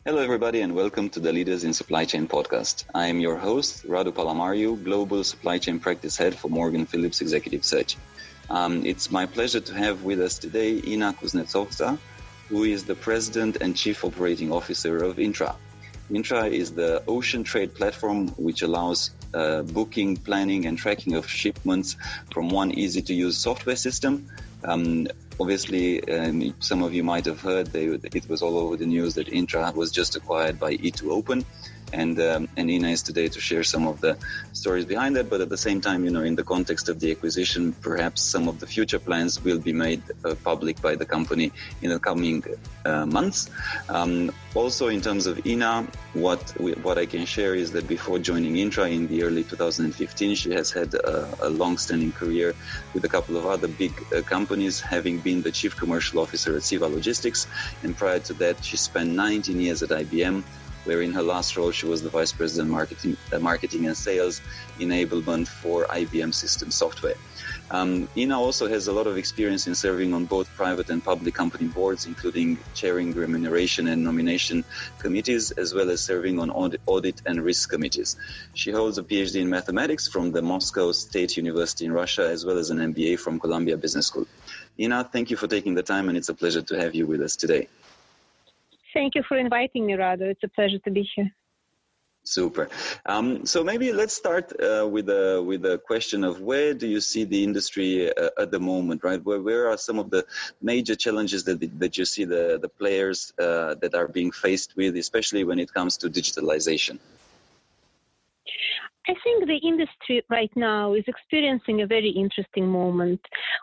Hello, everybody, and welcome to the Leaders in Supply Chain podcast. I am your host, Radu Palamariu, Global Supply Chain Practice Head for Morgan Phillips Executive Search. It's my pleasure to have with us today Kuznetsova, who is the President and Chief Operating Officer of INTTRA. INTTRA is the ocean trade platform which allows booking, planning, and tracking of shipments from one easy-to-use software system. Obviously, some of you might have heard it was all over the news that INTTRA was just acquired by E2Open, and Ina is today to share some of the stories behind that. But at the same time, in the context of the acquisition, perhaps some of the future plans will be made public by the company in the coming months. Also, in terms of Ina, what I can share is that before joining INTTRA in the early 2015, she has had a long-standing career with a couple of other big companies, having been the Chief Commercial Officer at Siva Logistics, and prior to that, she spent 19 years at IBM, where in her last role, she was the Vice President Marketing and Sales Enablement for IBM System Software. Ina also has a lot of experience in serving on both private and public company boards, including chairing remuneration and nomination committees, as well as serving on audit and risk committees. She holds a PhD in mathematics from the Moscow State University in Russia, as well as an MBA from Columbia Business School. Ina, thank you for taking the time, and it's a pleasure to have you with us today. Thank you for inviting me, Radu. It's a pleasure to be here. Super. So maybe let's start with a question of where do you see the industry at the moment, right? Where are some of the major challenges that you see the players that are being faced with, especially when it comes to digitalization? I think the industry right now is experiencing a very interesting moment.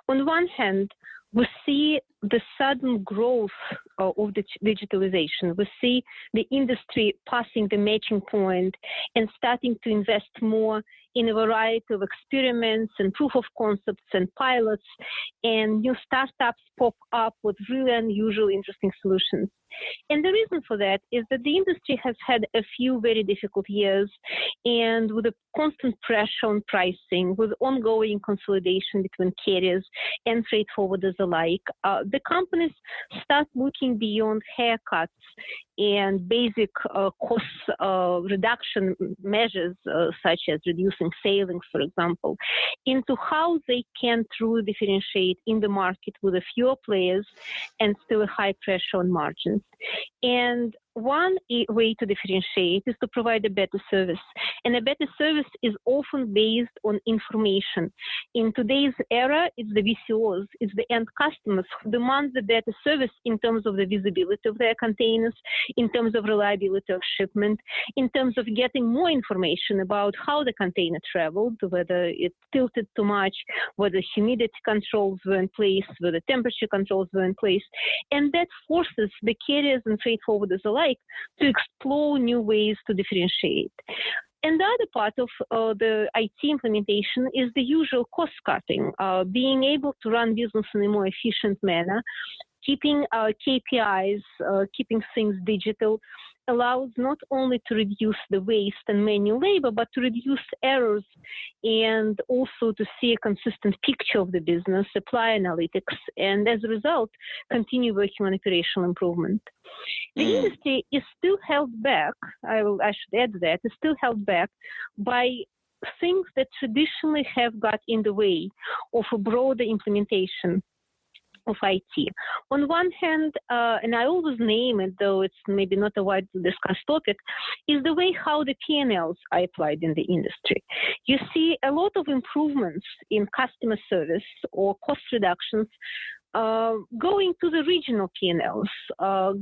On one hand, we see the sudden growth of the digitalization. We see the industry passing the matching point and starting to invest more in a variety of experiments and proof of concepts and pilots, and new startups pop up with really unusual, interesting solutions. And the reason for that is that the industry has had a few very difficult years, and with a constant pressure on pricing, with ongoing consolidation between carriers and freight forwarders alike, the companies start looking beyond haircuts and basic cost reduction measures, such as reducing sailings, for example, into how they can truly differentiate in the market with a fewer players and still a high pressure on margins. And one way to differentiate is to provide a better service. And a better service is often based on information. In today's era, it's the VCOs, it's the end customers who demand the better service in terms of the visibility of their containers, in terms of reliability of shipment, in terms of getting more information about how the container traveled, whether it tilted too much, whether humidity controls were in place, whether temperature controls were in place. And that forces the carriers and freight forwarders alike to explore new ways to differentiate. And the other part of the IT implementation is the usual cost cutting, being able to run business in a more efficient manner, keeping KPIs, keeping things digital, allows not only to reduce the waste and manual labor, but to reduce errors and also to see a consistent picture of the business, apply analytics, and as a result, continue working on operational improvement. The industry is still held back, I should add that, is still held back by things that traditionally have got in the way of a broader implementation of IT. On one hand, and I always name it, though it's maybe not a widely discussed topic, is the way how the P&Ls are applied in the industry. You see a lot of improvements in customer service or cost reductions going to the regional P&Ls,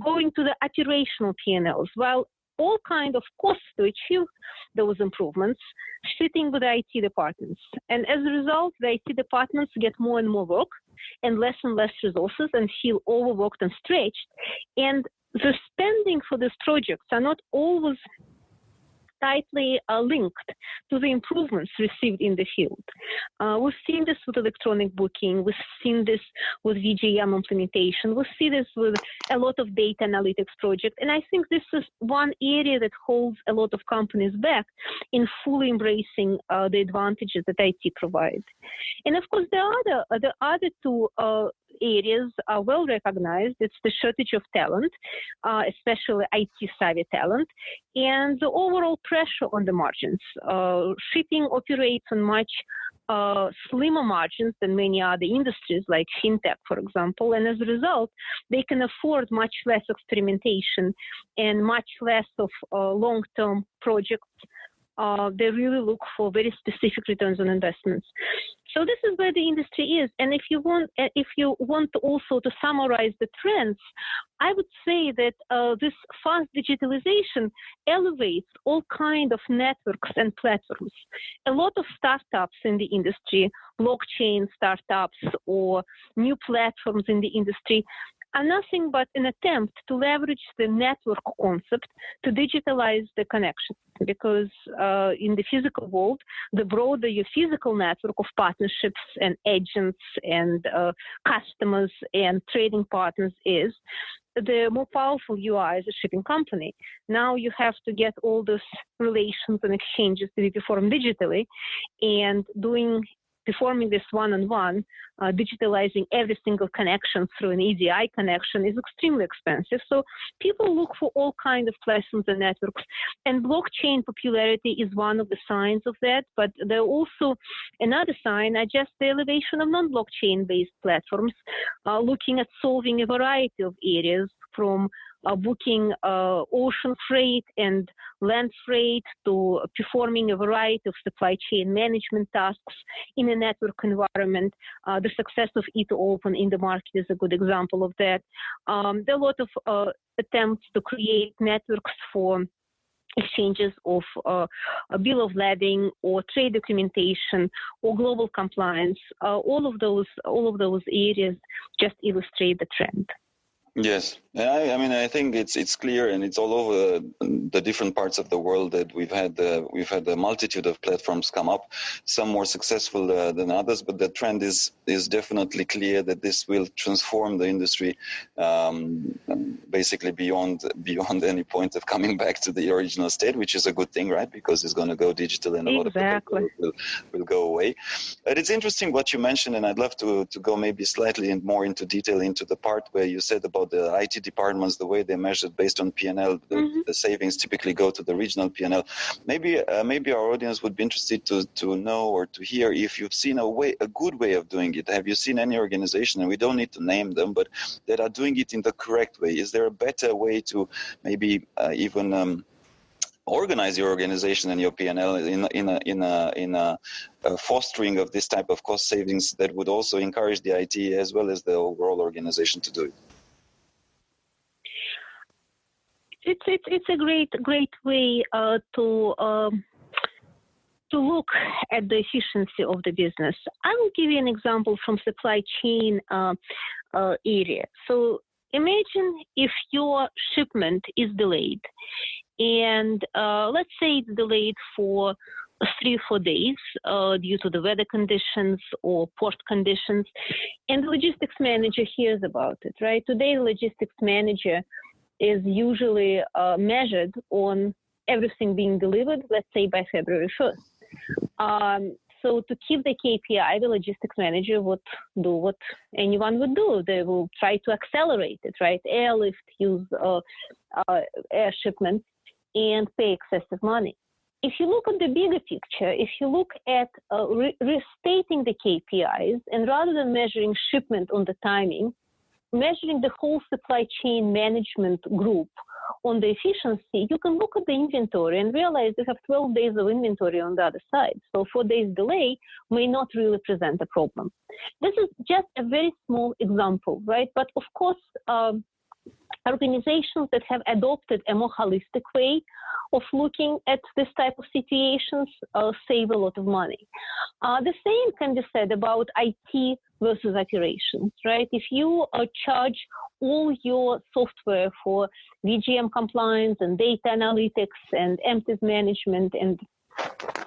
going to the operational P&Ls, while all kind of costs to achieve those improvements sitting with the IT departments. And as a result, the IT departments get more and more work and less resources and feel overworked and stretched. And the spending for these projects are not always tightly linked to the improvements received in the field. We've seen this with electronic booking. We've seen this with VGM implementation. We see this with a lot of data analytics projects. And I think this is one area that holds a lot of companies back in fully embracing the advantages that IT provides. And of course, the other two areas are well recognized. It's the shortage of talent, especially IT-savvy talent, and the overall pressure on the margins. Shipping operates on much slimmer margins than many other industries like fintech, for example, and as a result, they can afford much less experimentation and much less of long-term projects. They really look for very specific returns on investments. So this is where the industry is. And if you want also to summarize the trends, I would say that this fast digitalization elevates all kinds of networks and platforms. A lot of startups in the industry, blockchain startups or new platforms in the industry, are nothing but an attempt to leverage the network concept to digitalize the connection. Because in the physical world, the broader your physical network of partnerships and agents and customers and trading partners is, the more powerful you are as a shipping company. Now you have to get all those relations and exchanges to be performed digitally, and performing this one-on-one, digitalizing every single connection through an EDI connection is extremely expensive. So people look for all kinds of platforms and networks. And blockchain popularity is one of the signs of that. But there are also another sign, just the elevation of non-blockchain-based platforms, looking at solving a variety of areas from booking ocean freight and land freight to performing a variety of supply chain management tasks in a network environment. The success of E2Open in the market is a good example of that. There are a lot of attempts to create networks for exchanges of a bill of lading or trade documentation or global compliance. All of those areas just illustrate the trend. Yes, I mean, I think it's clear, and it's all over the different parts of the world that we've had a multitude of platforms come up, some more successful than others, but the trend is definitely clear that this will transform the industry, basically beyond any point of coming back to the original state, which is a good thing, right? Because it's going to go digital, and a lot of people will go away. But it's interesting what you mentioned, and I'd love to go maybe slightly more into detail into the part where you said about the IT departments, the way they measured based on P&L, the savings typically go to the regional P&L. Maybe our audience would be interested to know or to hear if you've seen a good way of doing it. Have you seen any organization, and we don't need to name them, but that are doing it in the correct way? Is there a better way to maybe even organize your organization and your P&L in a fostering of this type of cost savings that would also encourage the IT as well as the overall organization to do it? It's a great way to look at the efficiency of the business. I will give you an example from supply chain area. So imagine if your shipment is delayed, and let's say it's delayed for 3 or 4 days due to the weather conditions or port conditions, and the logistics manager hears about it, right? Today, the logistics manager is usually measured on everything being delivered, let's say by February 1st. So to keep the KPI, the logistics manager would do what anyone would do. They will try to accelerate it, right? Airlift, use air shipments, and pay excessive money. If you look at the bigger picture, if you look at restating the KPIs, and rather than measuring shipment on the timing, measuring the whole supply chain management group on the efficiency, you can look at the inventory and realize you have 12 days of inventory on the other side. So 4 days delay may not really present a problem. This is just a very small example, right? But of course, organizations that have adopted a more holistic way of looking at this type of situations save a lot of money. The same can be said about IT versus operations, right? If you charge all your software for VGM compliance and data analytics and empties management and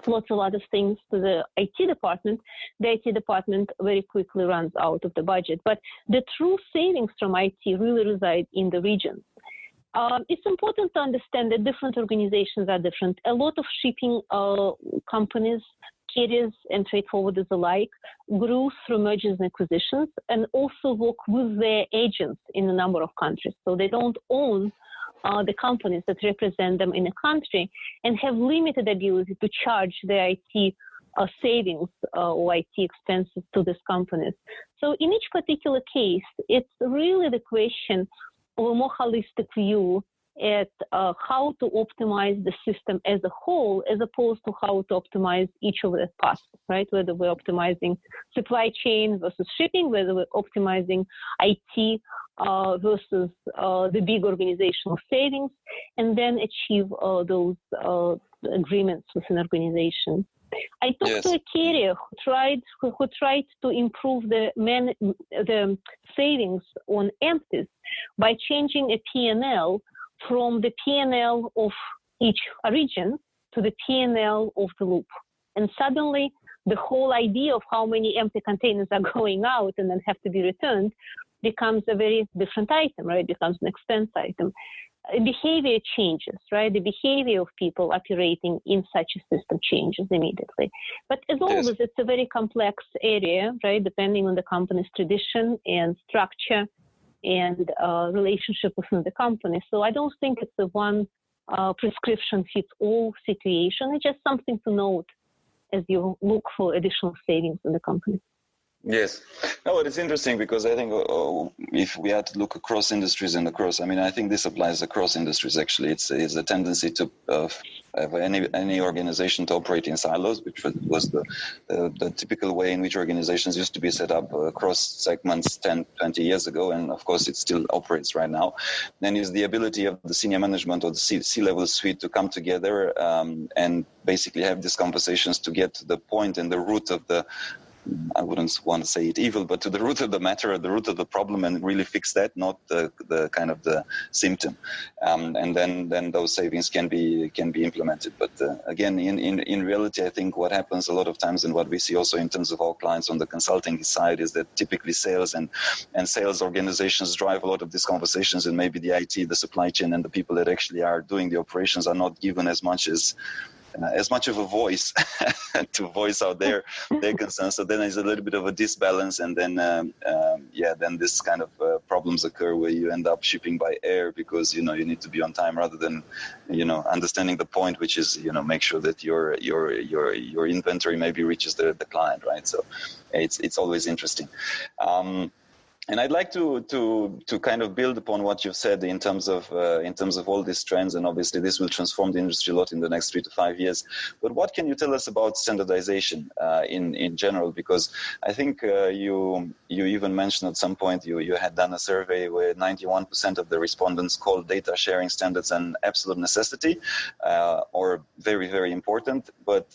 lots of other things to the IT department, the IT department very quickly runs out of the budget. But the true savings from IT really reside in the region. It's important to understand that different organizations are different. A lot of shipping companies carriers and freight forwarders alike grew through mergers and acquisitions and also work with their agents in a number of countries. So they don't own the companies that represent them in a country and have limited ability to charge their IT savings or IT expenses to these companies. So in each particular case, it's really the question of a more holistic view at how to optimize the system as a whole, as opposed to how to optimize each of the parts, right? Whether we're optimizing supply chain versus shipping, whether we're optimizing IT versus the big organizational savings, and then achieve those agreements with an organization. I talked to a carrier who tried to improve the savings on empties by changing a P&L from the P&L of each region to the P&L of the loop. And suddenly, the whole idea of how many empty containers are going out and then have to be returned becomes a very different item, right? It becomes an expense item. Behavior changes, right? The behavior of people operating in such a system changes immediately. But as always, it's a very complex area, right? Depending on the company's tradition and structure and relationship within the company. So I don't think it's a one prescription fits all situation. It's just something to note as you look for additional savings in the company. Yes. No, it's interesting because I think if we had to look across industries and across, I think this applies across industries actually. It's a tendency to have any organization to operate in silos, which was the typical way in which organizations used to be set up across segments 10, 20 years ago. And of course, it still operates right now. Then is the ability of the senior management or the C-level suite to come together and basically have these conversations to get to the point and the root of the, I wouldn't want to say it evil, but to the root of the matter, the root of the problem, and really fix that, not the kind of the symptom. And then those savings can be implemented. But again, in reality, I think what happens a lot of times and what we see also in terms of our clients on the consulting side is that typically sales and sales organizations drive a lot of these conversations, and maybe the IT, the supply chain, and the people that actually are doing the operations are not given as much of a voice to voice out their concerns. So then there's a little bit of a disbalance, and then then this kind of problems occur where you end up shipping by air because you need to be on time rather than understanding the point, which is make sure that your inventory maybe reaches the client, right? So it's always interesting. And I'd like to kind of build upon what you've said in terms of all these trends, and obviously this will transform the industry a lot in the next 3 to 5 years. But what can you tell us about standardization in general? Because I think you even mentioned at some point you had done a survey where 91% of the respondents called data sharing standards an absolute necessity or very, very important. But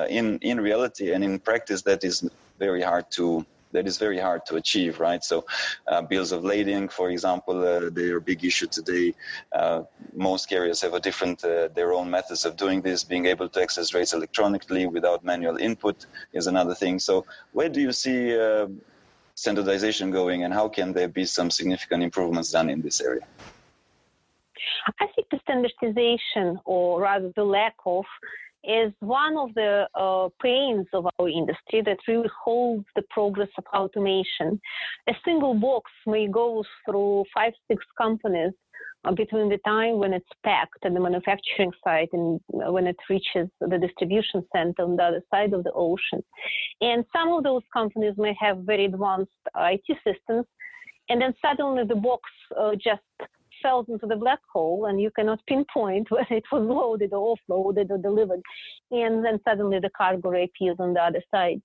in reality and in practice, that is very hard to achieve, right? So bills of lading, for example, they're a big issue today. Most carriers have their own methods of doing this. Being able to access rates electronically without manual input is another thing. So where do you see standardization going, and how can there be some significant improvements done in this area? I think the standardization, or rather the lack of, is one of the pains of our industry that really holds the progress of automation. A single box may go through 5-6 companies between the time when it's packed at the manufacturing site and when it reaches the distribution center on the other side of the ocean. And some of those companies may have very advanced IT systems, and then suddenly the box just fell into the black hole, and you cannot pinpoint whether it was loaded or offloaded or delivered, and then suddenly the cargo reappears on the other side.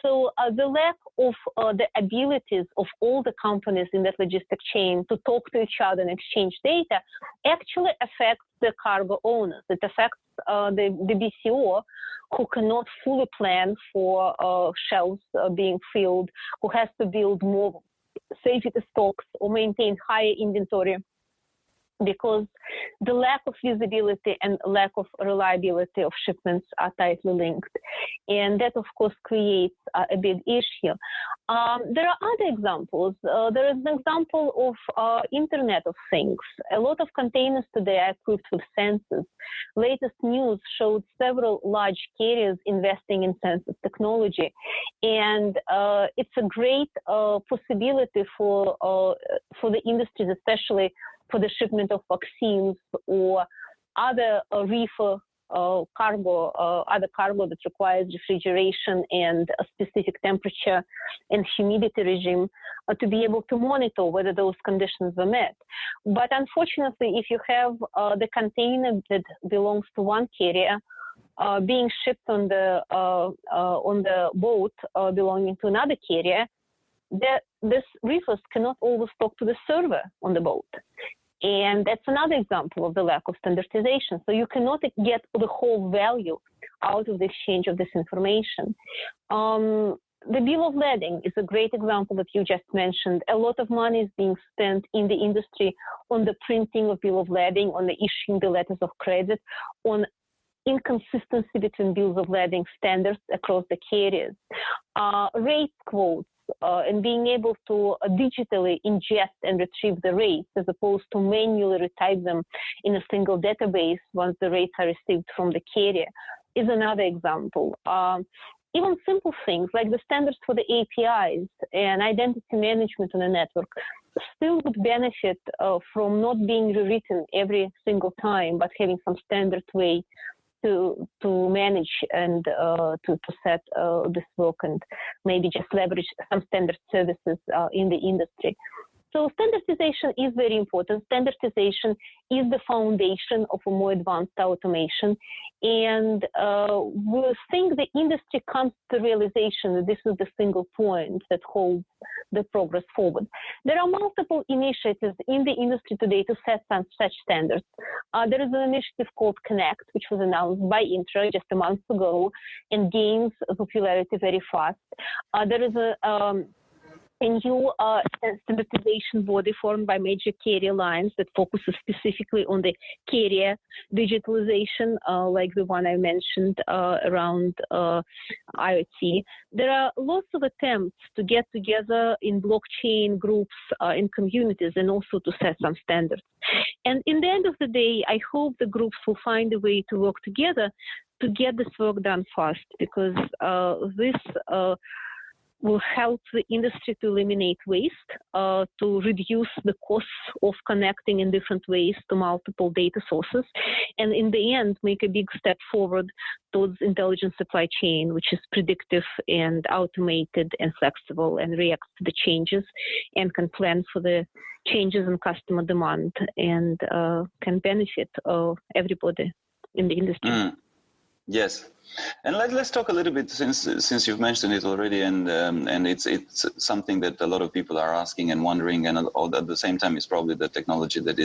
So the lack of the abilities of all the companies in that logistic chain to talk to each other and exchange data actually affects the cargo owners. It affects the BCO, who cannot fully plan for shelves being filled, who has to build more safety stocks or maintain higher inventory, because the lack of visibility and lack of reliability of shipments are tightly linked. And that, of course, creates a big issue. There are other examples. There is an example of Internet of Things. A lot of containers today are equipped with sensors. Latest news showed several large carriers investing in sensors technology. And it's a great possibility for the industries, especially for the shipment of vaccines or other reefer cargo, other cargo that requires refrigeration and a specific temperature and humidity regime to be able to monitor whether those conditions were met. But unfortunately, if you have the container that belongs to one carrier being shipped on the boat belonging to another carrier, this reefers cannot always talk to the server on the boat. And that's another example of the lack of standardization. So you cannot get the whole value out of the exchange of this information. The bill of lading is a great example that you just mentioned. A lot of money is being spent in the industry on the printing of bill of lading, on the issuing the letters of credit, on inconsistency between bills of lading standards across the carriers, rate quotes, and being able to digitally ingest and retrieve the rates as opposed to manually retype them in a single database once the rates are received from the carrier is another example. Even simple things like the standards for the APIs and identity management on the network still would benefit from not being rewritten every single time, but having some standard way to manage and to set this work, and maybe just leverage some standard services in the industry. So standardization is very important. Standardization is the foundation of a more advanced automation. And we think the industry comes to the realization that this is the single point that holds the progress forward. There are multiple initiatives in the industry today to set such standards. There is an initiative called Connect, which was announced by INTTRA just a month ago and gains popularity very fast. There is a new standardization body formed by major carrier lines that focuses specifically on the carrier digitalization, like the one I mentioned around IoT. There are lots of attempts to get together in blockchain groups, in communities, and also to set some standards. And in the end of the day, I hope the groups will find a way to work together to get this work done fast, because this will help the industry to eliminate waste, to reduce the costs of connecting in different ways to multiple data sources, and in the end, make a big step forward towards intelligent supply chain, which is predictive and automated and flexible and reacts to the changes and can plan for the changes in customer demand and can benefit everybody in the industry. Yes, and let's talk a little bit, since you've mentioned it already, and it's something that a lot of people are asking and wondering, and at the same time, it's probably the technology that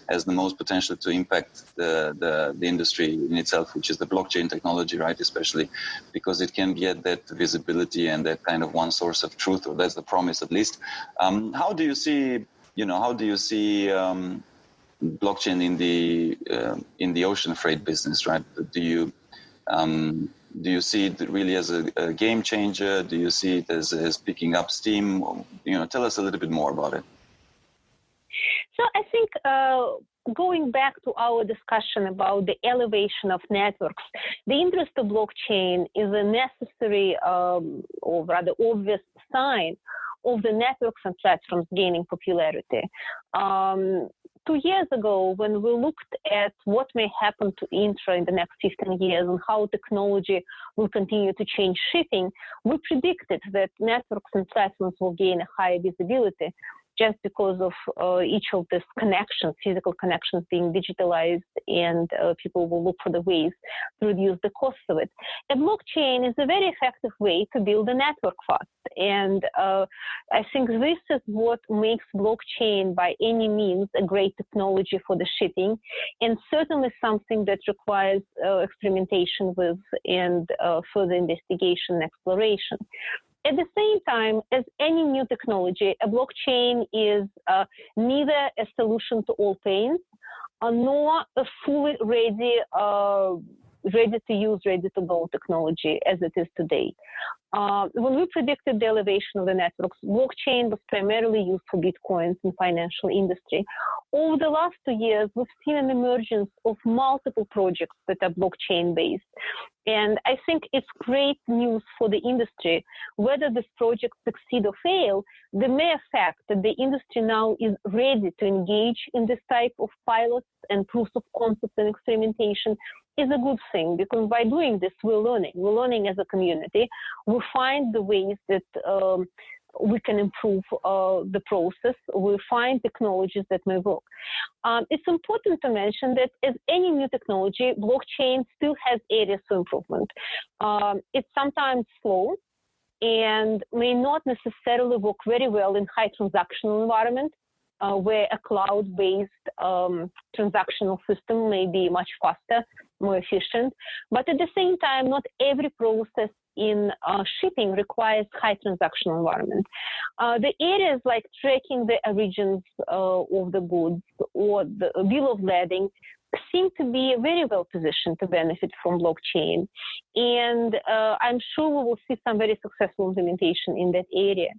has the most potential to impact the industry in itself, which is the blockchain technology, right? Especially because it can get that visibility and that kind of one source of truth, or that's the promise at least. How do you see blockchain in the ocean freight business, right? Do you see it really as a game changer? Do you see it as picking up steam? Tell us a little bit more about it. So I think going back to our discussion about the elevation of networks, the interest of blockchain is a necessary or rather obvious sign of the networks and platforms gaining popularity. 2 years ago, when we looked at what may happen to INTTRA in the next 15 years and how technology will continue to change shipping, we predicted that networks and platforms will gain a higher visibility just because of each of these connections, physical connections being digitalized, and people will look for the ways to reduce the cost of it. And blockchain is a very effective way to build a network fast. And I think this is what makes blockchain by any means a great technology for the shipping, and certainly something that requires experimentation with and further investigation and exploration. At the same time, as any new technology, a blockchain is neither a solution to all pains, nor a fully ready ready-to-use, ready-to-go technology as it is today. When we predicted the elevation of the networks, blockchain was primarily used for Bitcoins in financial industry. Over the last 2 years, we've seen an emergence of multiple projects that are blockchain-based. And I think it's great news for the industry. Whether this project succeed or fail, the mere fact that the industry now is ready to engage in this type of pilots and proofs of concept and experimentation is a good thing, because by doing this, we're learning as a community. We find the ways that we can improve the process. We find technologies that may work. It's important to mention that as any new technology, blockchain still has areas for improvement. It's sometimes slow and may not necessarily work very well in high transactional environment, where a cloud-based transactional system may be much faster, more efficient. But at the same time, not every process in shipping requires high transactional environment. The areas like tracking the origins of the goods or the bill of lading seem to be very well positioned to benefit from blockchain. And I'm sure we will see some very successful implementation in that area.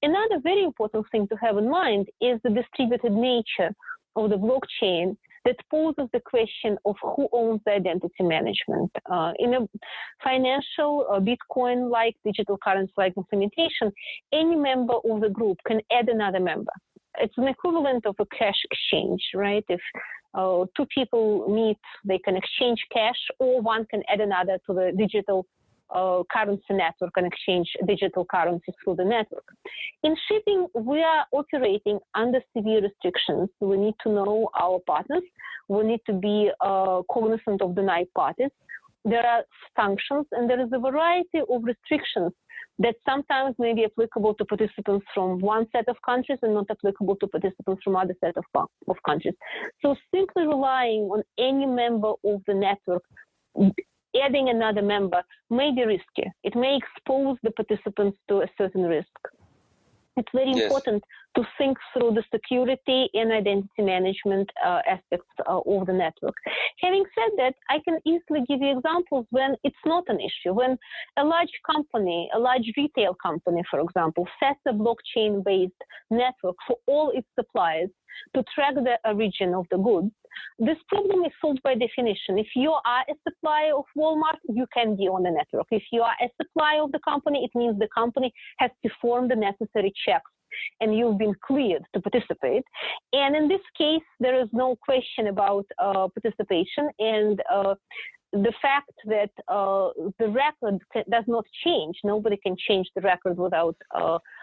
Another very important thing to have in mind is the distributed nature of the blockchain that poses the question of who owns the identity management. In a financial Bitcoin-like, digital currency-like implementation, any member of the group can add another member. It's an equivalent of a cash exchange, right? If two people meet, they can exchange cash, or one can add another to the digital currency network and exchange digital currencies through the network. In shipping, we are operating under severe restrictions. We need to know our partners. We need to be cognizant of denied parties. There are sanctions, and there is a variety of restrictions that sometimes may be applicable to participants from one set of countries and not applicable to participants from other set of countries. So simply relying on any member of the network, adding another member may be risky. It may expose the participants to a certain risk. It's very important to think through the security and identity management aspects of the network. Having said that, I can easily give you examples when it's not an issue. When a large company, a large retail company, for example, sets a blockchain-based network for all its suppliers to track the origin of the goods, this problem is solved by definition. If you are a supplier of Walmart, you can be on the network. If you are a supplier of the company, it means the company has performed the necessary checks and you've been cleared to participate. And in this case, there is no question about participation, and the fact that the record does not change, nobody can change the record without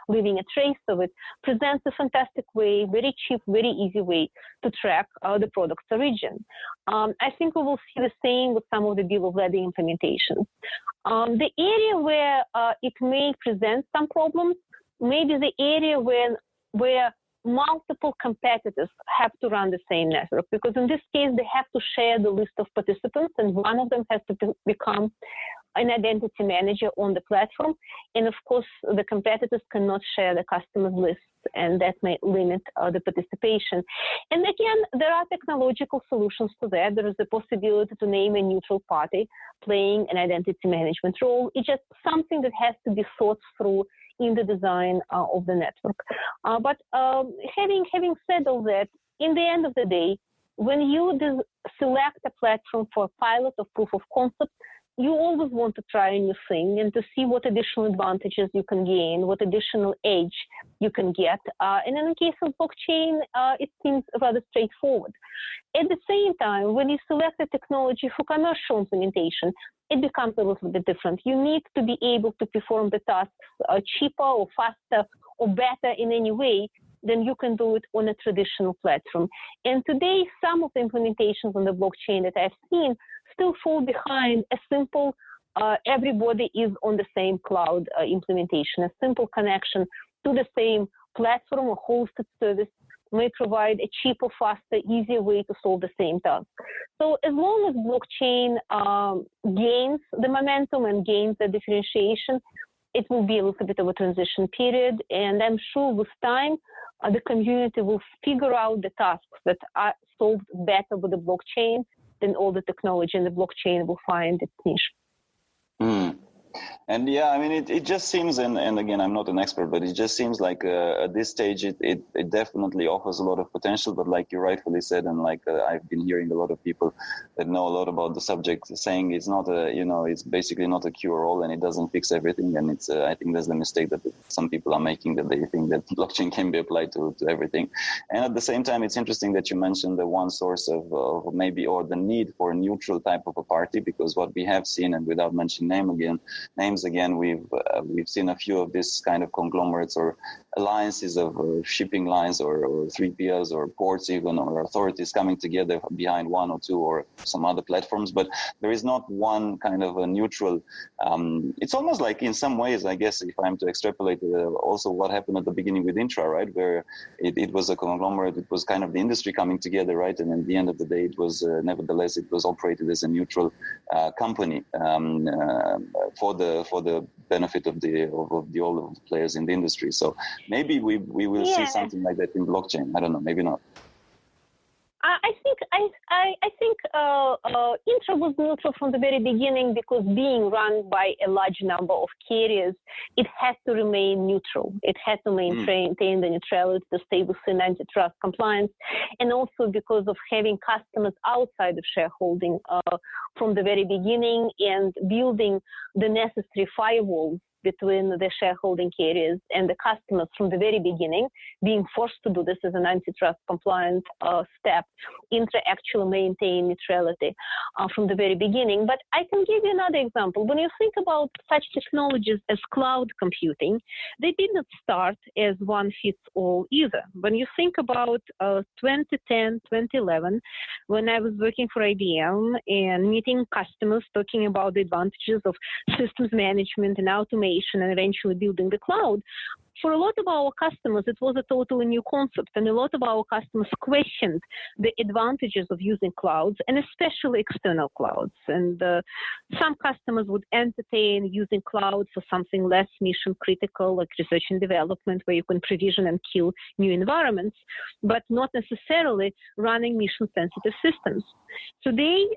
leaving a trace of it, presents a fantastic way, very cheap, very easy way to track the product's origin. I think we will see the same with some of the bill of lading implementations. The area where it may present some problems may be the area where multiple competitors have to run the same network, because in this case, they have to share the list of participants, and one of them has to become an identity manager on the platform. And of course, the competitors cannot share the customer's lists, and that may limit the participation. And again, there are technological solutions to that. There is the possibility to name a neutral party playing an identity management role. It's just something that has to be thought through in the design of the network. But having said all that, in the end of the day, when you select a platform for a pilot or proof of concept, you always want to try a new thing and to see what additional advantages you can gain, what additional edge you can get. And in the case of blockchain, it seems rather straightforward. At the same time, when you select a technology for commercial implementation, it becomes a little bit different. You need to be able to perform the tasks cheaper or faster or better in any way than you can do it on a traditional platform. And today, some of the implementations on the blockchain that I've seen still fall behind a simple, everybody is on the same cloud implementation. A simple connection to the same platform or hosted service may provide a cheaper, faster, easier way to solve the same task. So as long as blockchain gains the momentum and gains the differentiation, it will be a little bit of a transition period. And I'm sure with time, the community will figure out the tasks that are solved better with the blockchain then all the technology and the blockchain will find its niche. Mm. And yeah, I mean, it just seems, and again, I'm not an expert, but it just seems like at this stage, it definitely offers a lot of potential. But like you rightfully said, and like I've been hearing a lot of people that know a lot about the subject saying it's not it's basically not a cure-all and it doesn't fix everything. And it's, I think that's the mistake that some people are making, that they think that blockchain can be applied to everything. And at the same time, it's interesting that you mentioned the one source of maybe, or the need for a neutral type of a party, because what we have seen, and without mentioning names again, we've seen a few of this kind of conglomerates or alliances of shipping lines or 3PLs or ports even, or authorities coming together behind one or two or some other platforms, but there is not one kind of a neutral. It's almost like, in some ways, I guess, if I'm to extrapolate also what happened at the beginning with INTTRA, right, where it was a conglomerate, it was kind of the industry coming together, right, and at the end of the day, it was nevertheless, it was operated as a neutral company for the benefit of all of the players in the industry. So maybe we will see something like that in blockchain. I don't know, maybe not. I think INTTRA was neutral from the very beginning, because being run by a large number of carriers, it has to remain neutral. It has to maintain the neutrality to stay within antitrust compliance, and also because of having customers outside of shareholding from the very beginning, and building the necessary firewalls between the shareholding carriers and the customers from the very beginning, being forced to do this as an antitrust compliant step. INTTRA actually maintained neutrality from the very beginning. But I can give you another example. When you think about such technologies as cloud computing, they did not start as one fits all either. When you think about 2010, 2011, when I was working for IBM and meeting customers, talking about the advantages of systems management and automation, and eventually building the cloud, for a lot of our customers, it was a totally new concept, and a lot of our customers questioned the advantages of using clouds, and especially external clouds. And some customers would entertain using clouds for something less mission critical, like research and development, where you can provision and kill new environments, but not necessarily running mission sensitive systems. Today,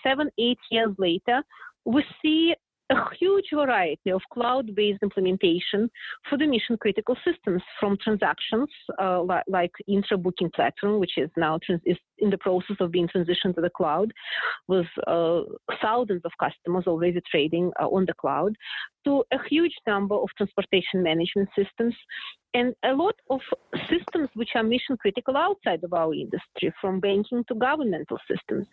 7-8 years later, we see a huge variety of cloud-based implementation for the mission-critical systems, from transactions like INTTRA booking platform, which is now is in the process of being transitioned to the cloud, with thousands of customers already trading on the cloud, to a huge number of transportation management systems, and a lot of systems which are mission-critical outside of our industry, from banking to governmental systems.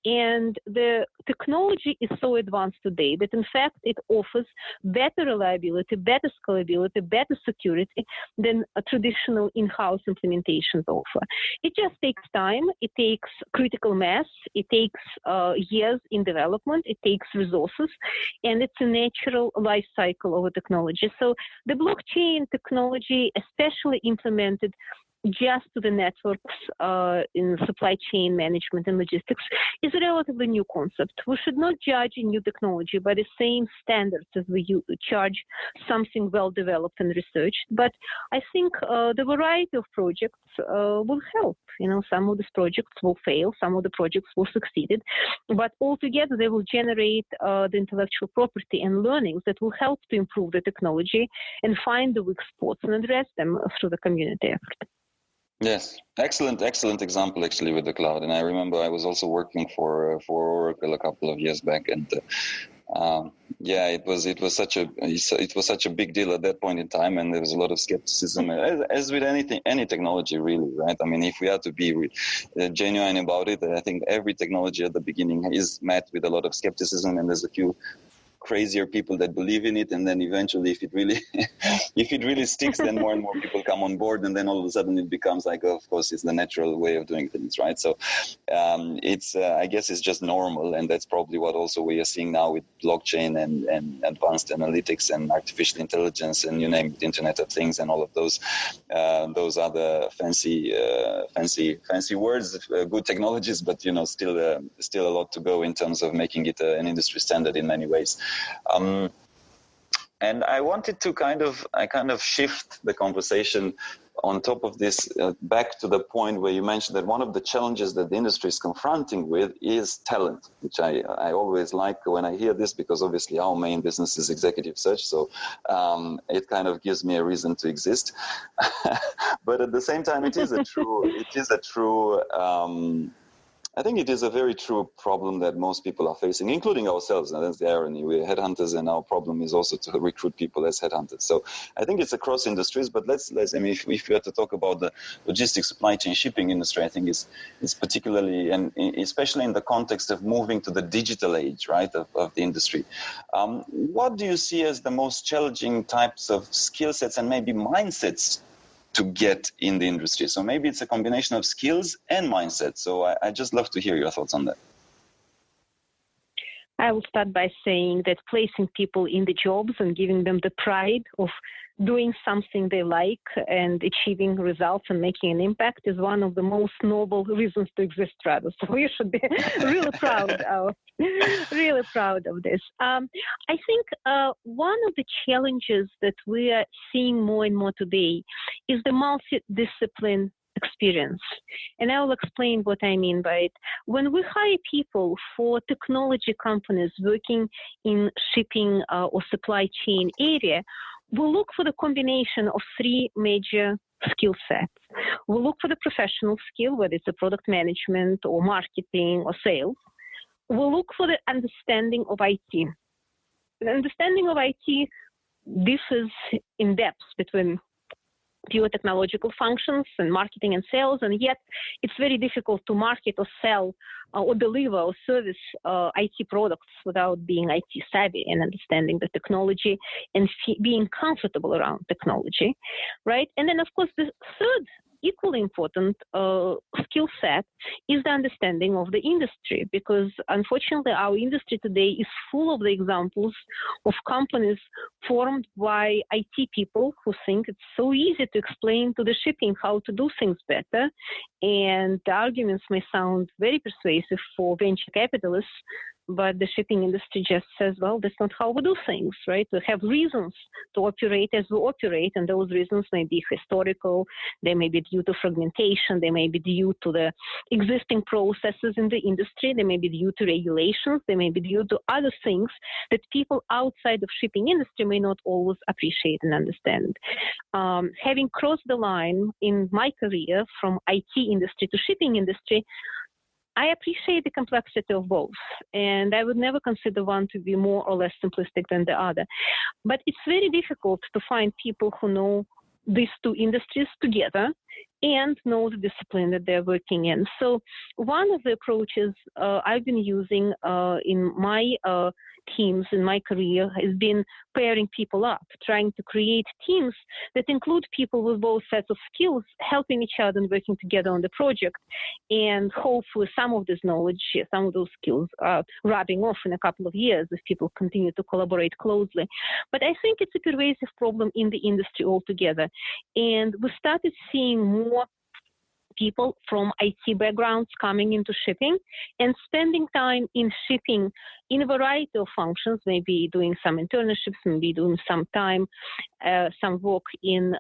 And the technology is so advanced today that, in fact, it offers better reliability, better scalability, better security than traditional in-house implementations offer. It just takes time. It takes critical mass. It takes years in development. It takes resources. And it's a natural life cycle of a technology. So the blockchain technology, especially implemented just to the networks in supply chain management and logistics, is a relatively new concept. We should not judge a new technology by the same standards as we charge something well developed and researched. But I think the variety of projects will help. Some of these projects will fail, some of the projects will succeed, but altogether they will generate the intellectual property and learnings that will help to improve the technology and find the weak spots and address them through the community effort. Yes, excellent example actually with the cloud. And I remember I was also working for Oracle a couple of years back, and it was such a big deal at that point in time, and there was a lot of skepticism, as with any technology, really, right? I mean, if we are to be genuine about it, I think every technology at the beginning is met with a lot of skepticism, and there's a few crazier people that believe in it, and then eventually if it really sticks, then more and more people come on board, and then all of a sudden it becomes like, of course, it's the natural way of doing things, right? So it's I guess it's just normal, and that's probably what also we are seeing now with blockchain and advanced analytics and artificial intelligence and you name it, Internet of Things and all of those other fancy words, good technologies, but still a lot to go in terms of making it an industry standard in many ways. And I wanted to kind of shift the conversation on top of this, back to the point where you mentioned that one of the challenges that the industry is confronting with is talent, which I always like when I hear this, because obviously our main business is executive search, so it kind of gives me a reason to exist. But at the same time, it is a true I think it is a very true problem that most people are facing, including ourselves. And that's the irony. We're headhunters, and our problem is also to recruit people as headhunters. So I think it's across industries, but let's I mean, if we have to talk about the logistics, supply chain, shipping industry, I think it's particularly, and especially in the context of moving to the digital age, right, of the industry. What do you see as the most challenging types of skill sets and maybe mindsets to get in the industry? So maybe it's a combination of skills and mindset. So I just love to hear your thoughts on that. I will start by saying that placing people in the jobs and giving them the pride of doing something they like and achieving results and making an impact is one of the most noble reasons to exist, rather. So you should be really proud of this. I think one of the challenges that we are seeing more and more today is the multidiscipline experience. And I will explain what I mean by it. When we hire people for technology companies working in shipping or supply chain area, we look for the combination of three major skill sets. We look for the professional skill, whether it's a product management or marketing or sales. We look for the understanding of IT. The understanding of IT differs in depth between pure technological functions and marketing and sales, and yet it's very difficult to market or sell or deliver or service IT products without being IT savvy and understanding the technology and being comfortable around technology, right? And then, of course, the third equally important skill set is the understanding of the industry, because unfortunately our industry today is full of the examples of companies formed by IT people who think it's so easy to explain to the shipping how to do things better, and the arguments may sound very persuasive for venture capitalists, but the shipping industry just says, well, that's not how we do things, right? We have reasons to operate as we operate, and those reasons may be historical, they may be due to fragmentation, they may be due to the existing processes in the industry, they may be due to regulations, they may be due to other things that people outside of shipping industry may not always appreciate and understand. Having crossed the line in my career from IT industry to shipping industry, I appreciate the complexity of both, and I would never consider one to be more or less simplistic than the other. But it's very difficult to find people who know these two industries together and know the discipline that they're working in. So one of the approaches I've been using in my teams in my career has been pairing people up, trying to create teams that include people with both sets of skills, helping each other and working together on the project. And hopefully some of this knowledge, some of those skills are rubbing off in a couple of years if people continue to collaborate closely. But I think it's a pervasive problem in the industry altogether. And we started seeing more people from IT backgrounds coming into shipping and spending time in shipping in a variety of functions, maybe doing some internships, maybe doing some work in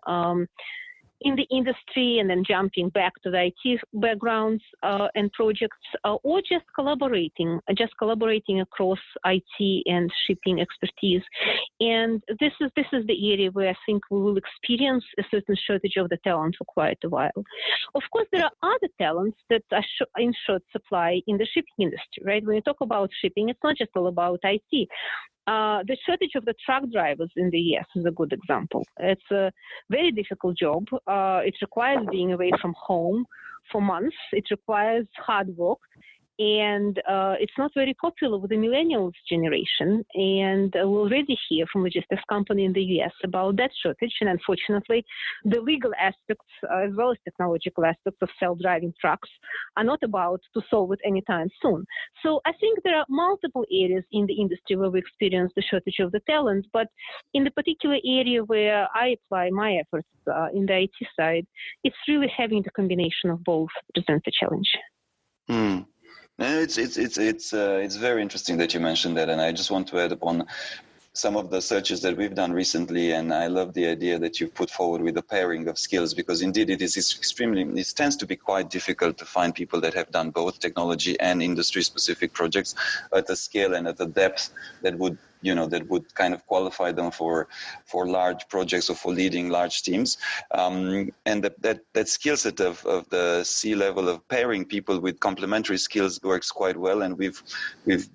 the industry and then jumping back to the IT backgrounds and projects, or just collaborating across IT and shipping expertise. And this is the area where I think we will experience a certain shortage of the talent for quite a while. Of course, there are other talents that are in short supply in the shipping industry, right? When you talk about shipping, it's not just all about IT. The shortage of the truck drivers in the US is a good example. It's a very difficult job. It requires being away from home for months. It requires hard work. And it's not very popular with the millennials generation. And we already hear from logistics company in the US about that shortage. And unfortunately, the legal aspects as well as technological aspects of self-driving trucks are not about to solve it anytime soon. So I think there are multiple areas in the industry where we experience the shortage of the talent. But in the particular area where I apply my efforts in the IT side, it's really having the combination of both presents a challenge. It's very interesting that you mentioned that, and I just want to add upon. some of the searches that we've done recently, and I love the idea that you've put forward with the pairing of skills, because indeed it tends to be quite difficult to find people that have done both technology and industry-specific projects at a scale and at a depth that would kind of qualify them for large projects or for leading large teams. And that skill set of the C-level of pairing people with complementary skills works quite well. And we've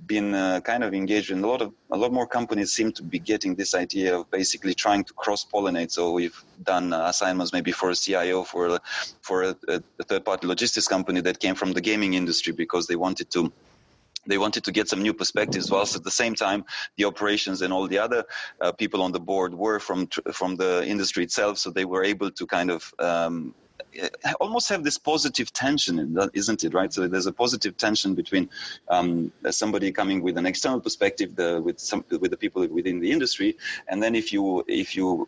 been kind of engaged in a lot more companies seem to be getting this idea of basically trying to cross-pollinate. So we've done assignments maybe for a CIO for a third-party logistics company that came from the gaming industry, because they wanted to get some new perspectives, whilst at the same time the operations and all the other people on the board were from the industry itself, so they were able to kind of almost have this positive tension, isn't it, right? So there's a positive tension between somebody coming with an external perspective with the people within the industry, and then if you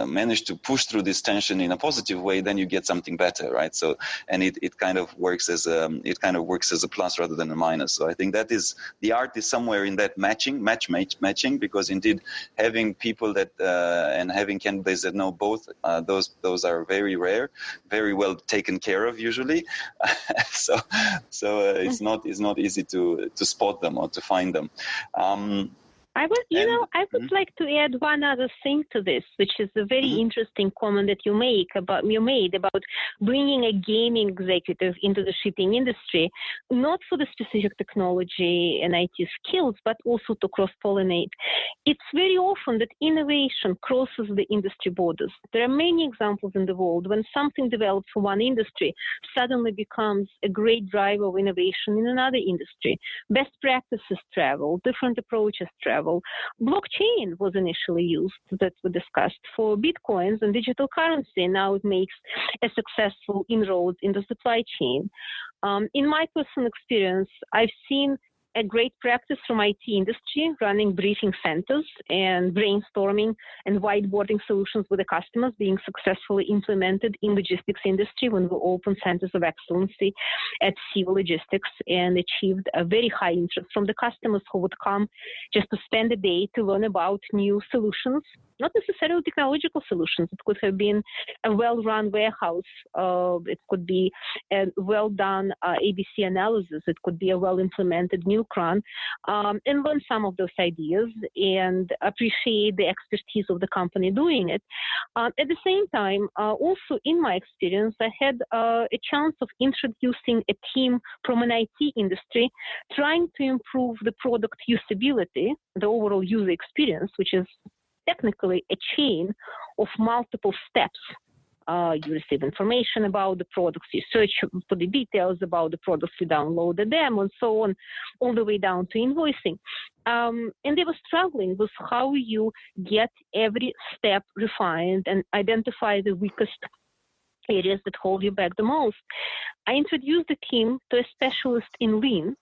manage to push through this tension in a positive way, then you get something better, right? So, and it kind of works as a plus rather than a minus. So I think that is the art is somewhere in that matching, because indeed having people that and having candidates that know both, those are very rare, very well taken care of usually. so it's not easy to spot them or to find them. I would like to add one other thing to this, which is a very interesting comment that you made about bringing a gaming executive into the shipping industry, not for the specific technology and IT skills, but also to cross-pollinate. It's very often that innovation crosses the industry borders. There are many examples in the world when something developed for one industry suddenly becomes a great driver of innovation in another industry. Best practices travel, different approaches travel. Blockchain was initially used, that we discussed, for bitcoins and digital currency. Now it makes a successful inroads into supply chain. In my personal experience, I've seen a great practice from IT industry, running briefing centers and brainstorming and whiteboarding solutions with the customers being successfully implemented in logistics industry when we opened centers of excellency at civil logistics, and achieved a very high interest from the customers who would come just to spend a day to learn about new solutions, not necessarily technological solutions. It could have been a well-run warehouse. It could be a well-done ABC analysis. It could be a well-implemented milk run, and learn some of those ideas and appreciate the expertise of the company doing it. At the same time, also in my experience, I had a chance of introducing a team from an IT industry trying to improve the product usability, the overall user experience, which is technically a chain of multiple steps. You receive information about the products, you search for the details about the products, you download the demo, and so on, all the way down to invoicing. And they were struggling with how you get every step refined and identify the weakest areas that hold you back the most. I introduced the team to a specialist in Lean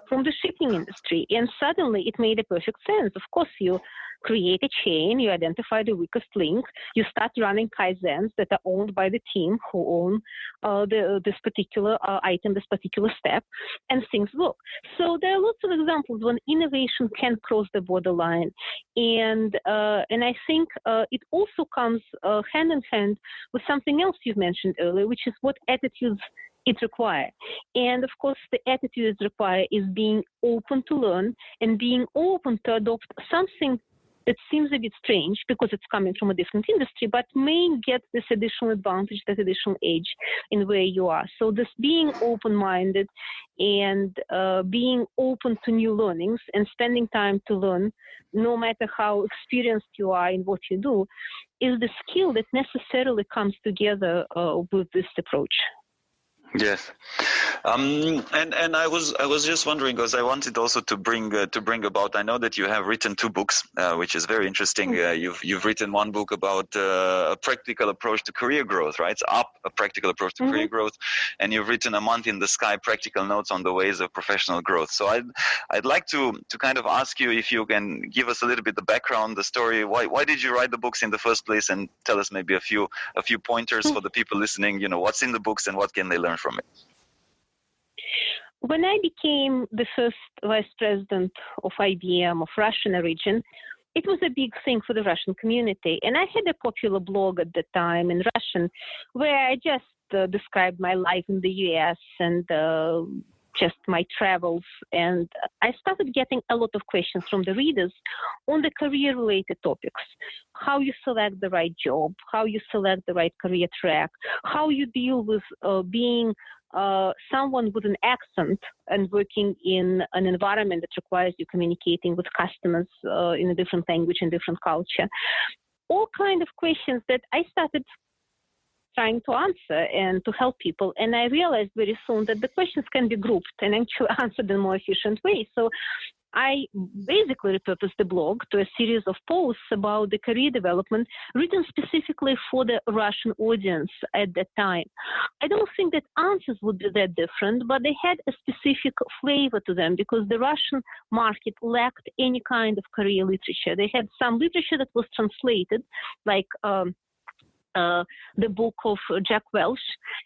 from the shipping industry, and suddenly it made a perfect sense. Of course, you create a chain, you identify the weakest link, you start running Kaizens that are owned by the team who own this particular item, this particular step, and things work. So there are lots of examples when innovation can cross the borderline. And I think it also comes hand in hand with something else you mentioned earlier, which is what attitudes it requires. And of course, the attitude it requires is being open to learn and being open to adopt something that seems a bit strange because it's coming from a different industry, but may get this additional advantage, that additional edge in where you are. So this being open-minded and being open to new learnings and spending time to learn, no matter how experienced you are in what you do, is the skill that necessarily comes together with this approach. Yes, and I was just wondering, because I wanted also to bring about. I know that you have written 2 books, which is very interesting. You've written one book about a practical approach to career growth, right? It's a practical approach to career growth, and you've written A Month in the Sky: Practical Notes on the Ways of Professional Growth. So I'd like to kind of ask you if you can give us a little bit the background, the story. Why did you write the books in the first place, and tell us maybe a few pointers for the people listening. You know, what's in the books and what can they learn from it? When I became the first vice president of IBM of Russian origin, it was a big thing for the Russian community. And I had a popular blog at the time in Russian where I just described my life in the US and just my travels. And I started getting a lot of questions from the readers on the career-related topics. How you select the right job, how you select the right career track, how you deal with being someone with an accent and working in an environment that requires you communicating with customers in a different language and different culture. All kind of questions that I started trying to answer and to help people. And I realized very soon that the questions can be grouped and actually answered in a more efficient way. So I basically repurposed the blog to a series of posts about the career development written specifically for the Russian audience at that time. I don't think that answers would be that different, but they had a specific flavor to them because the Russian market lacked any kind of career literature. They had some literature that was translated, like the book of Jack Welch,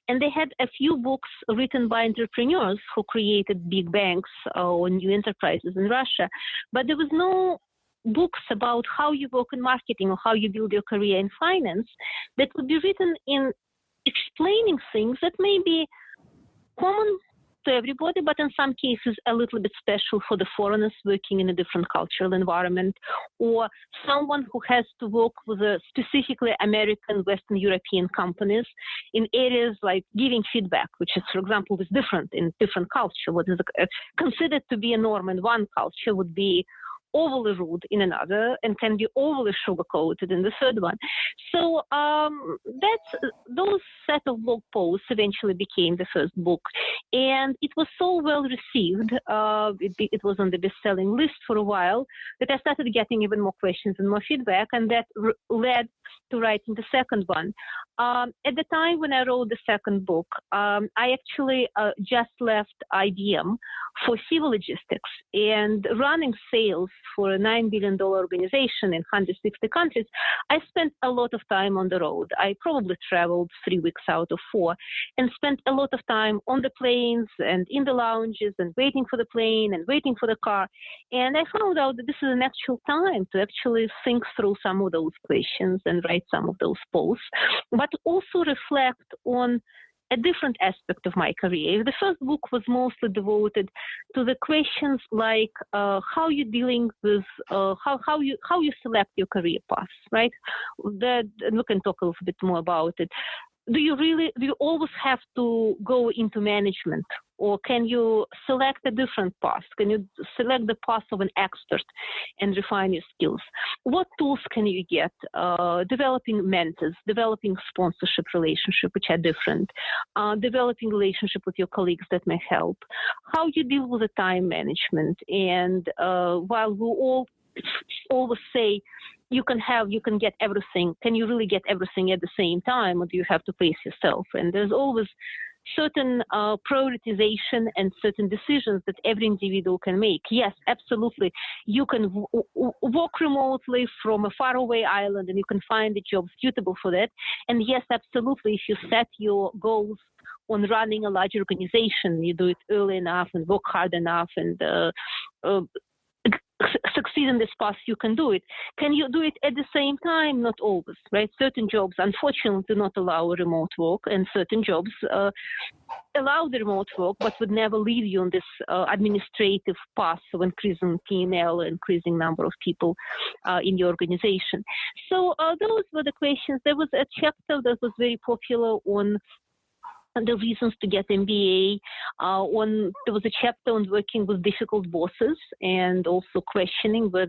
and they had a few books written by entrepreneurs who created big banks or new enterprises in Russia, but there was no books about how you work in marketing or how you build your career in finance that would be written in explaining things that may be common to everybody, but in some cases a little bit special for the foreigners working in a different cultural environment, or someone who has to work with specifically American, Western European companies in areas like giving feedback, which is, for example, is different in different culture. What is considered to be a norm in one culture would be overly rude in another and can be overly sugar-coated in the third one. So those set of blog posts eventually became the first book. And it was so well received, it was on the best-selling list for a while, that I started getting even more questions and more feedback, and that led to writing the second one. At the time when I wrote the second book, I actually just left IBM for civil logistics, and running sales for a $9 billion organization in 160 countries, I spent a lot of time on the road. I probably traveled 3 weeks out of 4 and spent a lot of time on the planes and in the lounges and waiting for the plane and waiting for the car. And I found out that this is an actual time to actually think through some of those questions and write some of those posts, but also reflect on a different aspect of my career. The first book was mostly devoted to the questions like how you're dealing with how you select your career path, right? And we can talk a little bit more about it. Do you always have to go into management, or can you select a different path? Can you select the path of an expert and refine your skills? What tools can you get? Developing mentors, developing sponsorship relationship, which are different, developing relationship with your colleagues that may help, how you deal with the time management. And while we all always say, you can get everything. Can you really get everything at the same time, or do you have to pace yourself? And there's always certain prioritization and certain decisions that every individual can make. Yes, absolutely. You can work remotely from a faraway island and you can find a job suitable for that. And yes, absolutely, if you set your goals on running a large organization, you do it early enough and work hard enough and succeed in this path, you can do it. Can you do it at the same time? Not always, right? Certain jobs, unfortunately, do not allow remote work, and certain jobs allow the remote work, but would never leave you on this administrative path of increasing P&L, increasing number of people in your organization. So those were the questions. There was a chapter that was very popular on the reasons to get MBA. There was a chapter on working with difficult bosses and also questioning we're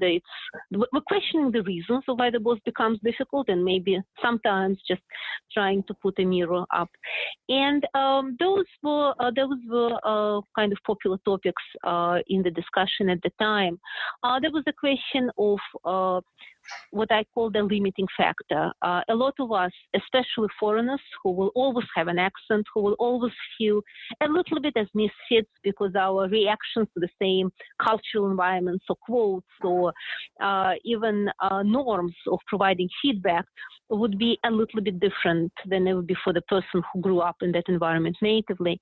questioning the reasons of why the boss becomes difficult, and maybe sometimes just trying to put a mirror up. And those were kind of popular topics in the discussion at the time. There was a question of what I call the limiting factor. A lot of us, especially foreigners, who will always have an accent, who will always feel a little bit as misfits because our reactions to the same cultural environments or quotes or even norms of providing feedback would be a little bit different than it would be for the person who grew up in that environment natively.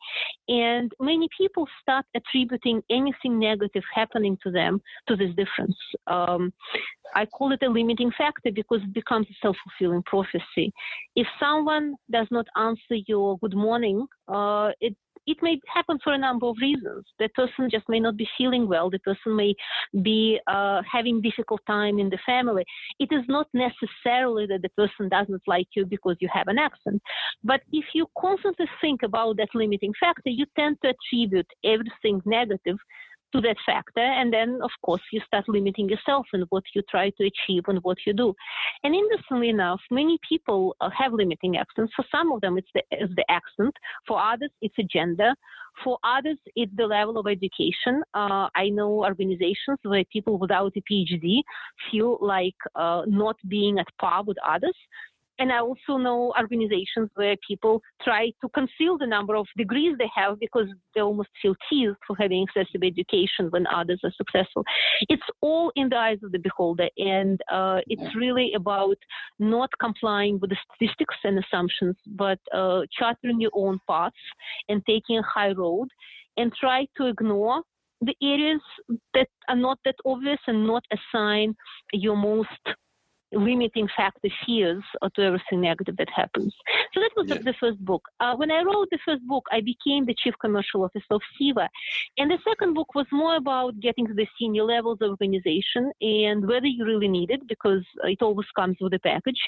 And many people start attributing anything negative happening to them to this difference. I call it a limiting factor because it becomes a self-fulfilling prophecy. If someone does not answer your good morning, it may happen for a number of reasons. The person just may not be feeling well. The person may be having difficult time in the family. It is not necessarily that the person does not like you because you have an accent. But if you constantly think about that limiting factor, you tend to attribute everything negative to that factor, and then of course you start limiting yourself in what you try to achieve and what you do. And interestingly enough, many people have limiting accents. For some of them it's the accent, for others it's a gender, for others it's the level of education. I know organizations where people without a PhD feel like not being at par with others. And I also know organizations where people try to conceal the number of degrees they have because they almost feel teased for having excessive education when others are successful. It's all in the eyes of the beholder. And it's really about not complying with the statistics and assumptions, but chartering your own paths and taking a high road and try to ignore the areas that are not that obvious and not assign your most limiting factor fears to everything negative that happens. So that was the first book. When I wrote the first book, I became the chief commercial officer of Siva. And the second book was more about getting to the senior levels of organization and whether you really need it, because it always comes with a package.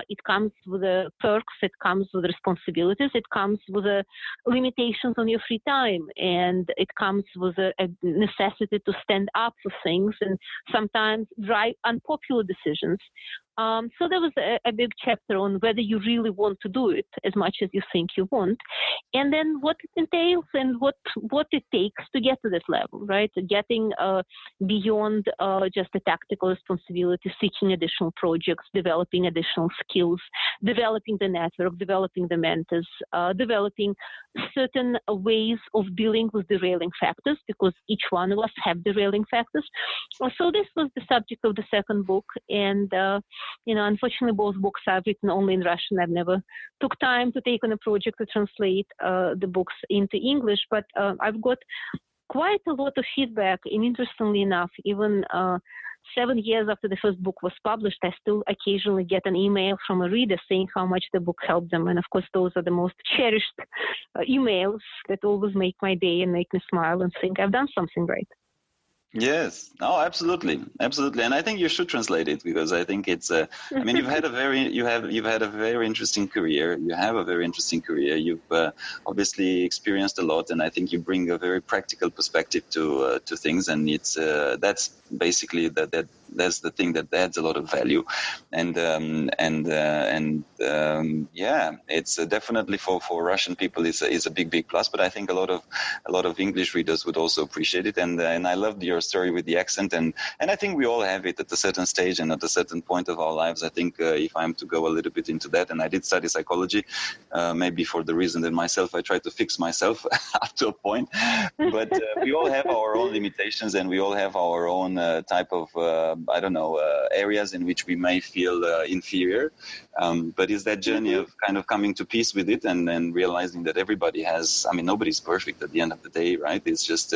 It comes with the perks, it comes with responsibilities, it comes with the limitations on your free time, and it comes with a necessity to stand up for things and sometimes drive unpopular decisions. So there was a big chapter on whether you really want to do it as much as you think you want, and then what it entails and what it takes to get to that level, right? Getting beyond just the tactical responsibility, seeking additional projects, developing additional skills, developing the network, developing the mentors, developing certain ways of dealing with derailing factors, because each one of us have derailing factors. So this was the subject of the second book, and unfortunately, both books are written only in Russian. I've never took time to take on a project to translate the books into English, but I've got quite a lot of feedback. And interestingly enough, even 7 years after the first book was published, I still occasionally get an email from a reader saying how much the book helped them. And of course, those are the most cherished emails that always make my day and make me smile and think I've done something right. Yes. Oh, absolutely. Absolutely. And I think you should translate it, because I think it's you've had a very interesting career. You have a very interesting career. You've obviously experienced a lot, and I think you bring a very practical perspective to things, and it's that's basically that's the thing that adds a lot of value. And it's definitely for Russian people is a big plus, but I think a lot of English readers would also appreciate it. And I loved your story with the accent, and I think we all have it at a certain stage and at a certain point of our lives. I think if I'm to go a little bit into that, and I did study psychology, maybe for the reason that myself, I try to fix myself up to a point, but we all have our own limitations, and we all have our own type of areas in which we may feel inferior, but it's that journey of kind of coming to peace with it, and then realizing that everybody has, nobody's perfect at the end of the day, right? It's just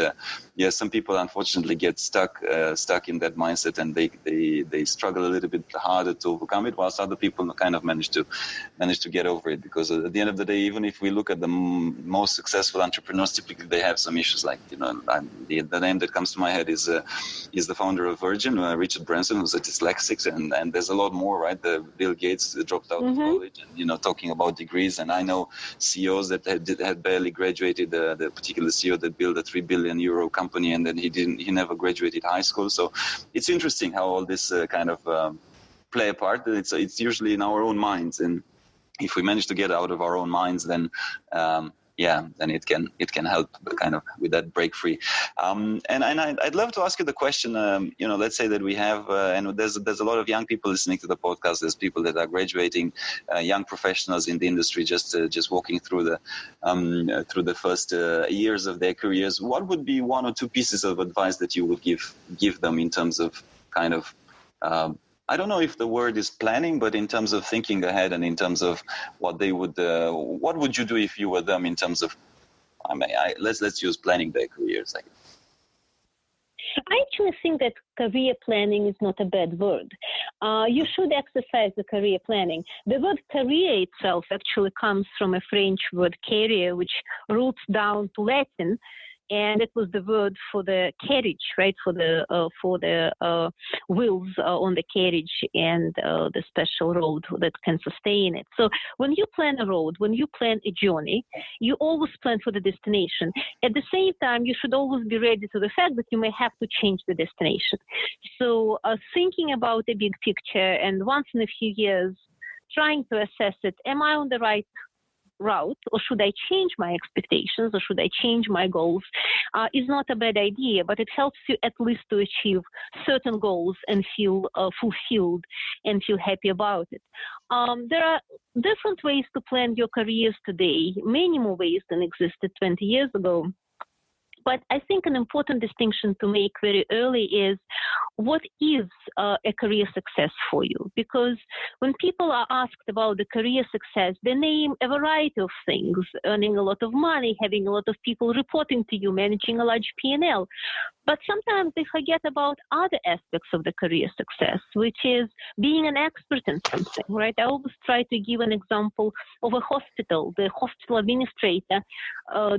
some people unfortunately get stuck in that mindset, and they struggle a little bit harder to overcome it, whilst other people kind of manage to get over it. Because at the end of the day, even if we look at the most successful entrepreneurs, typically they have some issues. Like the name that comes to my head is the founder of Virgin, Richard Branson, who's a dyslexic, and there's a lot more, right? The Bill Gates dropped out of college, and talking about degrees. And I know CEOs that had barely graduated. The particular CEO that built a €3 billion company, and then he never graduated high school. So it's interesting how all this kind of play a part. It's usually in our own minds, and if we manage to get out of our own minds, then then it can help kind of with that break free. And I'd love to ask you the question. Let's say that we have, and there's a lot of young people listening to the podcast. There's people that are graduating, young professionals in the industry, just walking through the first years of their careers. What would be one or two pieces of advice that you would give them in terms of kind of I don't know if the word is planning, but in terms of thinking ahead, and in terms of what they would, what would you do if you were them in terms of, let's use planning their careers. I actually think that career planning is not a bad word. You should exercise the career planning. The word career itself actually comes from a French word carrier, which roots down to Latin, and it was the word for the carriage, right? For the wheels on the carriage and the special road that can sustain it. So when you plan a road, when you plan a journey, you always plan for the destination. At the same time, you should always be ready to the fact that you may have to change the destination. So thinking about a big picture and once in a few years, trying to assess it, am I on the right route, or should I change my expectations, or should I change my goals, is not a bad idea, but it helps you at least to achieve certain goals and feel fulfilled and feel happy about it. There are different ways to plan your careers today, many more ways than existed 20 years ago. But I think an important distinction to make very early is what is a career success for you? Because when people are asked about the career success, they name a variety of things: earning a lot of money, having a lot of people reporting to you, managing a large P&L. But sometimes they forget about other aspects of the career success, which is being an expert in something, right? I always try to give an example of a hospital. The hospital administrator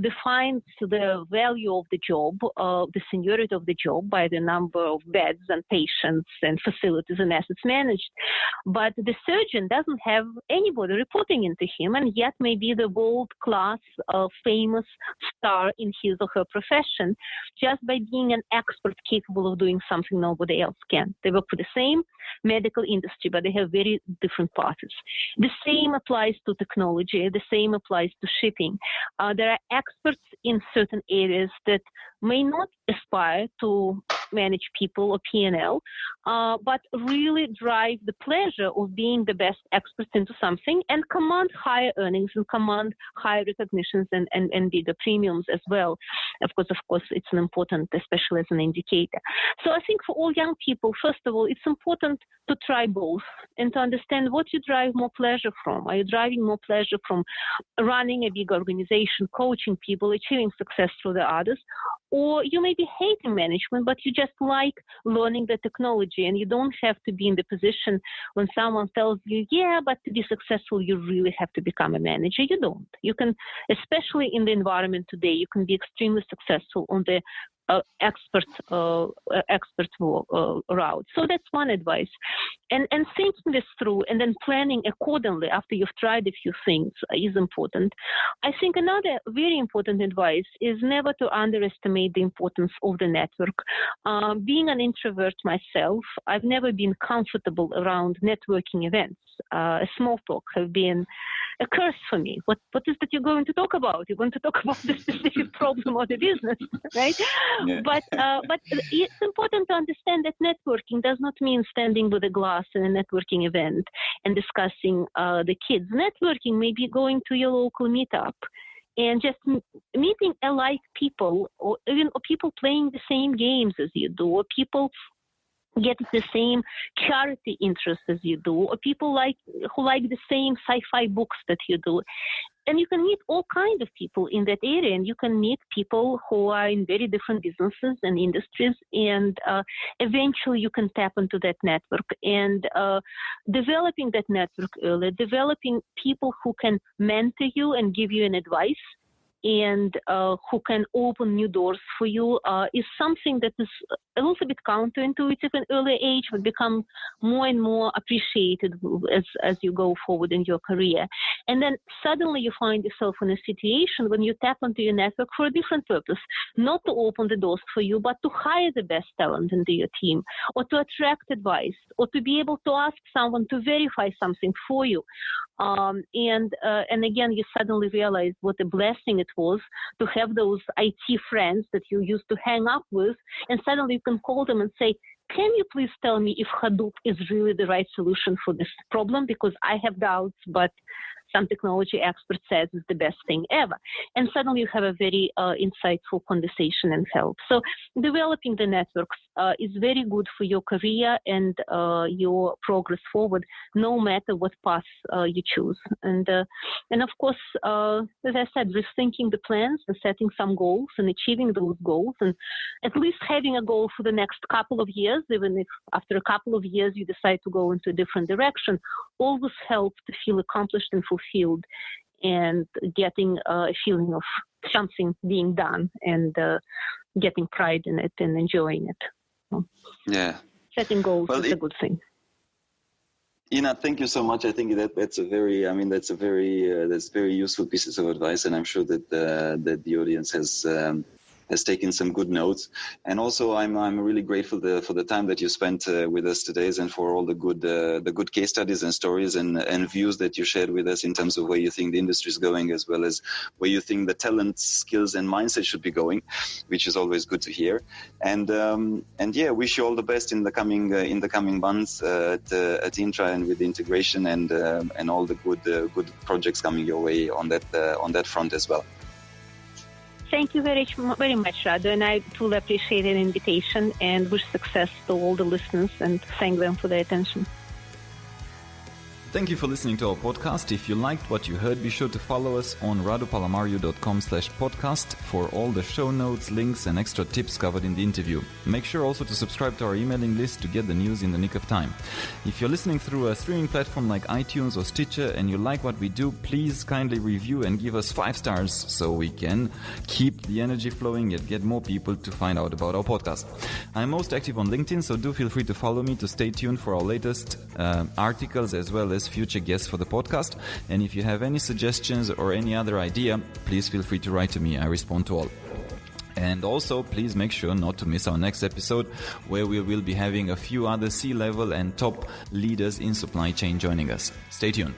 defines the value of the job, the seniority of the job by the number of beds and patients and facilities and assets managed. But the surgeon doesn't have anybody reporting into him, and yet may be the world-class, famous star in his or her profession just by being an expert capable of doing something nobody else can. They work for the same medical industry, but they have very different paths. The same applies to technology. The same applies to shipping. There are experts in certain areas that may not aspire to manage people or P&L, but really drive the pleasure of being the best experts into something and command higher earnings and command higher recognitions and bigger premiums as well. Of course, it's an important, especially as an indicator. So I think for all young people, first of all, it's important to try both and to understand what you drive more pleasure from. Are you driving more pleasure from running a big organization, coaching people, achieving success through the others? Or you may be hating management, but you just like learning the technology, and you don't have to be in the position when someone tells you, yeah, but to be successful, you really have to become a manager. You don't. You can, especially in the environment today, you can be extremely successful on the expert route. So that's one advice. And thinking this through and then planning accordingly after you've tried a few things is important. I think another very important advice is never to underestimate the importance of the network. Being an introvert myself, I've never been comfortable around networking events. Small talk have been a curse for me. What is that you're going to talk about? You're going to talk about the specific problem or the business, right? Yeah. But it's important to understand that networking does not mean standing with a glass in a networking event and discussing the kids. Networking may be going to your local meetup and just meeting alike people, or even people playing the same games as you do, or people get the same charity interests as you do, or people who like the same sci-fi books that you do. And you can meet all kinds of people in that area, and you can meet people who are in very different businesses and industries, and eventually you can tap into that network. And developing that network early, developing people who can mentor you and give you an advice, and who can open new doors for you is something that is a little bit counterintuitive in early age, but become more and more appreciated as you go forward in your career. And then suddenly you find yourself in a situation when you tap into your network for a different purpose, not to open the doors for you, but to hire the best talent into your team, or to attract advice, or to be able to ask someone to verify something for you. And again, you suddenly realize what a blessing it was to have those IT friends that you used to hang up with, and suddenly you can call them and say, can you please tell me if Hadoop is really the right solution for this problem? Because I have doubts, but some technology expert says is the best thing ever. And suddenly you have a very insightful conversation and help. So developing the networks is very good for your career and your progress forward, no matter what path you choose. And of course, as I said, rethinking the plans and setting some goals and achieving those goals, and at least having a goal for the next couple of years, even if after a couple of years you decide to go into a different direction, always helps to feel accomplished and fulfilled and getting a feeling of something being done and getting pride in it and enjoying it. So yeah. Setting goals is a good thing. Ina, thank you so much. I think that's very useful pieces of advice, and I'm sure that the audience has taken some good notes. And also, I'm really grateful for the time that you spent with us today, and for all the good case studies and stories and views that you shared with us in terms of where you think the industry is going, as well as where you think the talent, skills, and mindset should be going, which is always good to hear. And yeah, wish you all the best in the coming months at INTTRA and with the integration and all the good projects coming your way on that front as well. Thank you very much, Radu, and I truly appreciate an invitation and wish success to all the listeners and thank them for their attention. Thank you for listening to our podcast. If you liked what you heard, be sure to follow us on radupalamaru.com/podcast for all the show notes, links, and extra tips covered in the interview. Make sure also to subscribe to our emailing list to get the news in the nick of time. If you're listening through a streaming platform like iTunes or Stitcher and you like what we do, please kindly review and give us 5 stars so we can keep the energy flowing and get more people to find out about our podcast. I'm most active on LinkedIn, so do feel free to follow me to stay tuned for our latest articles as well as future guests for the podcast. And if you have any suggestions or any other idea, please feel free to write to me. I respond to all. And also, please make sure not to miss our next episode, where we will be having a few other C-level and top leaders in supply chain joining us. Stay tuned.